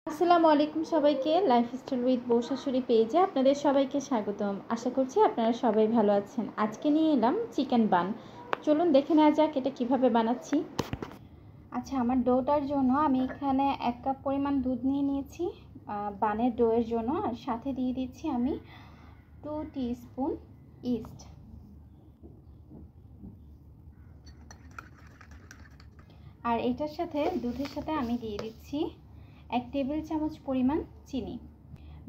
আসসালামু আলাইকুম সবাইকে। লাইফস্টাইল উইথ বউ শাশুড়ি পেজে আপনাদের সবাইকে স্বাগতম। আশা করছি আপনারা সবাই ভালো আছেন। আজকে নিয়ে এলাম চিকেন বান। চলুন দেখে নেওয়া যাক এটা কিভাবে বানাচ্ছি। আচ্ছা, আমার ডোটার জন্য আমি এখানে 1 কাপ পরিমাণ দুধ নিয়ে নিয়েছি বানের ডোয়ের জন্য, আর সাথে দিয়ে দিচ্ছি আমি 2 টিস্পুন ইস্ট। আর এটার সাথে দুধের সাথে আমি দিয়ে দিচ্ছি 1 টেবিল চামচ পরিমাণ চিনি,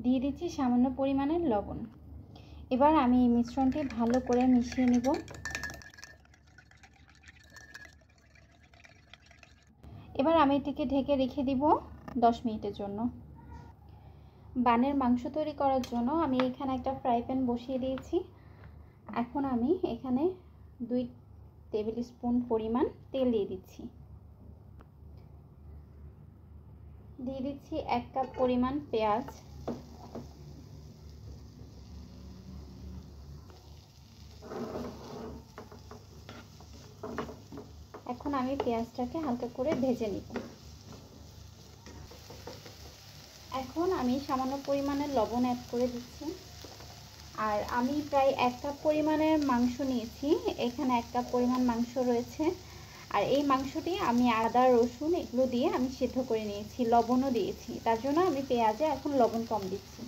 দিয়ে দিচ্ছি সামান্য পরিমাণের লবণ। এবার আমি এই মিশ্রণটি ভালো করে মিশিয়ে নেব। এবার আমি এটিকে ঢেকে রেখে দিব 10 মিনিটের জন্য। বানের মাংস তৈরি করার জন্য আমি এখানে একটা ফ্রাই প্যান বসিয়ে দিয়েছি। এখন আমি এখানে 2 টেবিল স্পুন পরিমাণ তেল দিয়ে দিচ্ছি। দিয়ে দিচ্ছি 1 কাপ পরিমাণ পেঁয়াজ, এখন আমি পেঁয়াজটাকে হালকা করে ভেজে নিব। এখন আমি সামান্য পরিমাণের লবণ অ্যাড করে দিচ্ছি। আর আমি প্রায় 1 কাপ পরিমাণের মাংস নিয়েছি, এখানে 1 কাপ পরিমাণ মাংস রয়েছে। আর এই মাংসটি আমি আদা রসুন এগুলো দিয়ে আমি সিদ্ধ করে নিয়েছি, লবণও দিয়েছি, তার জন্য আমি পেঁয়াজে এখন লবণ কম দিচ্ছি।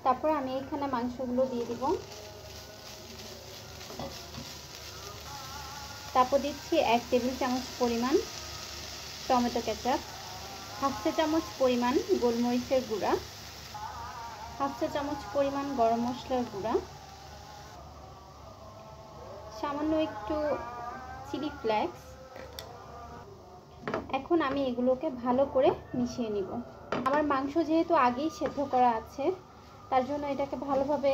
তারপর আমি এখানে মাংসগুলো দিয়ে দিব। তারপর দিচ্ছি 1 টেবিল চামচ পরিমাণ টমেটো কেচাপ, 1/2 চা চামচ পরিমাণ গোলমরিচের গুঁড়া, 1/2 চা চামচ পরিমাণ গরম মশলার গুঁড়া, সামান্য একটু চিলি ফ্লেক্স। এখন আমি এগুলোকে ভালো করে মিশিয়ে নিব। আমার মাংস যেহেতু আগেই সেদ্ধ করা আছে, তার জন্য এটাকে ভালোভাবে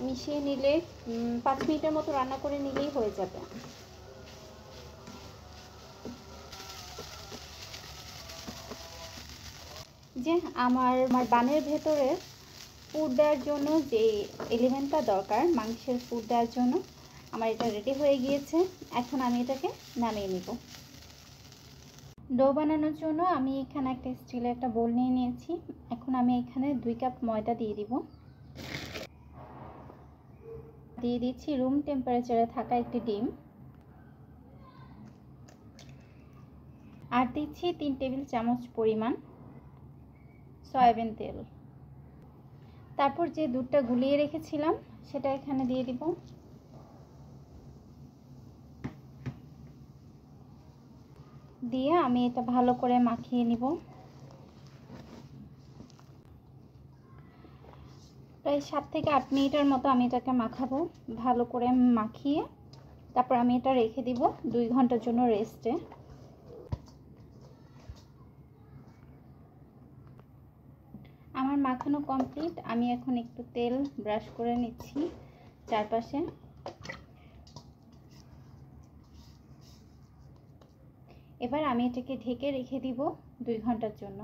মিশিয়ে নিলে 5 মিনিটের মতো রান্না করে নিলেই হয়ে যাবে। যে আমার বানের ভেতরে পুর দেওয়ার জন্য যে এলিমেন্টটা দরকার মাংসের পুর দেওয়ার জন্য, আমার এটা রেডি হয়ে গিয়েছে। এখন আমি এটাকে নামিয়ে নিব। ডো বানানোর জন্য আমি এখানে একটা স্টিলের একটা বোল নিয়ে নিয়েছি। এখন আমি এখানে 2 কাপ ময়দা দিয়ে দিব। দিয়ে দিচ্ছি রুম টেম্পারেচারে থাকা একটি ডিম, আর দিচ্ছি 3 টেবিল চামচ পরিমাণ সয়াবিন তেল। তারপর যে দুধটা গুলিয়ে রেখেছিলাম সেটা এখানে দিয়ে দিব। দিয়ে আমি এটা ভালো করে মাখিয়ে নিব। প্রায় 7 থেকে 8 মিনিটের মতো আমি এটাকে মাখাবো। ভালো করে মাখিয়ে তারপর আমি এটা রেখে দিব 2 ঘন্টার জন্য রেস্টে। আমার মাখানো কমপ্লিট। আমি এখন একটু তেল ব্রাশ করে নিচ্ছি চারপাশে। এবার আমি এটাকে ঢেকে রেখে দিব 2 ঘন্টার জন্য।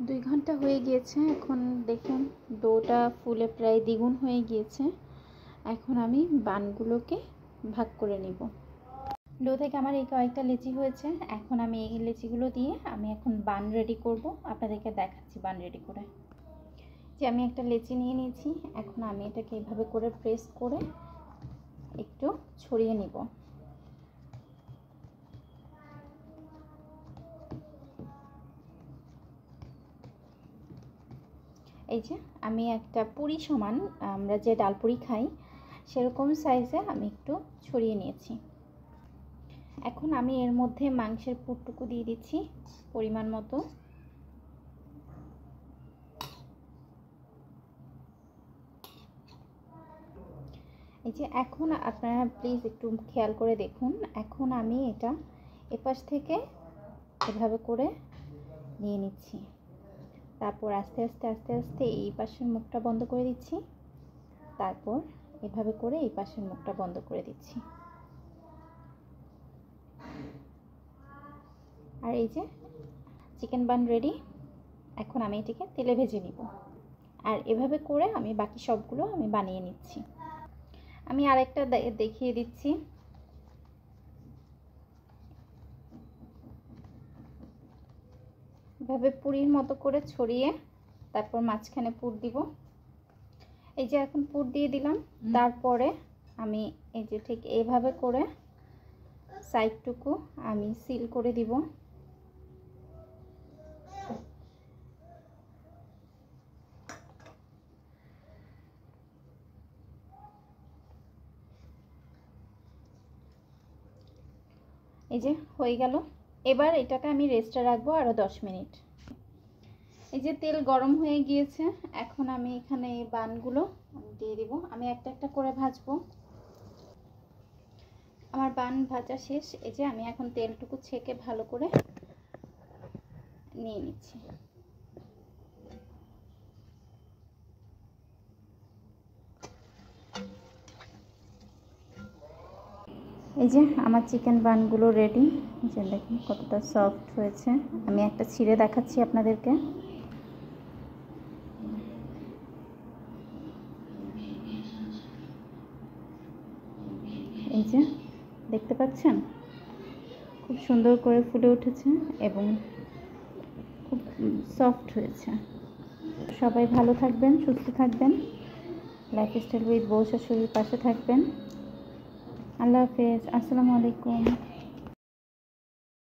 2 ঘন্টা হয়ে গিয়েছে। এখন দেখুন ডোটা ফুলে প্রায় দ্বিগুণ হয়ে গিয়েছে। এখন আমি বানগুলোকে ভাগ করে নিব। ডো থেকে আমার এই কয়েকটা লেচি হয়েছে। এখন আমি এই লেচিগুলো দিয়ে আমি এখন বান রেডি করব। আপনাদেরকে দেখাচ্ছি বান রেডি করে। যে আমি একটা লেচি নিয়ে নিয়েছি, এখন আমি এটাকে এইভাবে করে প্রেস করে একটু ছড়িয়ে নিব। এই যে আমি একটা পুরি সমান, আমরা যে ডালপুরি খাই সেরকম সাইজে আমি একটু ছড়িয়ে নিয়েছি। এখন আমি এর মধ্যে মাংসের পুরটুকু দিয়ে দিচ্ছি পরিমাণ মতো। এই যে এখন আপনারা প্লিজ একটু খেয়াল করে দেখুন, এখন আমি এটা এপাশ থেকে এভাবে করে নিয়ে নিচ্ছি। তারপর আস্তে আস্তে আস্তে আস্তে এই পাশের মুখটা বন্ধ করে দিচ্ছি। তারপর এভাবে করে এই পাশের মুখটা বন্ধ করে দিচ্ছি। আর এই যে চিকেন বান রেডি। এখন আমি এটিকে তেলে ভেজে নিব। আর এভাবে করে আমি বাকি সবগুলো আমি বানিয়ে নিচ্ছি। আমি আরেকটা দেখিয়ে দিচ্ছি। এভাবে পুরির মতো করে ছড়িয়ে তারপর মাঝখানে পুর দিব। এই যে এখন পুর দিয়ে দিলাম, তারপরে আমি এই যে ঠিক এইভাবে করে সাইডটুকু আমি সিল করে দিব। এই যে হয়ে গেল। এবার এটাকে আমি রেস্টে রাখবো আরো 10 মিনিট। এই যে তেল গরম হয়ে গিয়েছে, এখন আমি এখানে এই বানগুলো দিয়ে দিব। আমি একটা একটা করে ভাজবো। আমার বান ভাজা শেষ। এই যে আমি এখন তেলটুকু ছেঁকে ভালো করে নিয়ে নিচ্ছি। এই যে আমার চিকেন বানগুলো রেডি। যে দেখুন কতটা সফট হয়েছে। আমি একটা ছিঁড়ে দেখাচ্ছি আপনাদেরকে। এই যে দেখতে পাচ্ছেন খুব সুন্দর করে ফুলে উঠেছে এবং খুব সফট হয়েছে। সবাই ভালো থাকবেন, সুস্থ থাকবেন। লাইফস্টাইল উইথ বউ শাশুড়ির পাশে থাকবেন। আল্লাহ হাফেজ। আসসালামু আলাইকুম।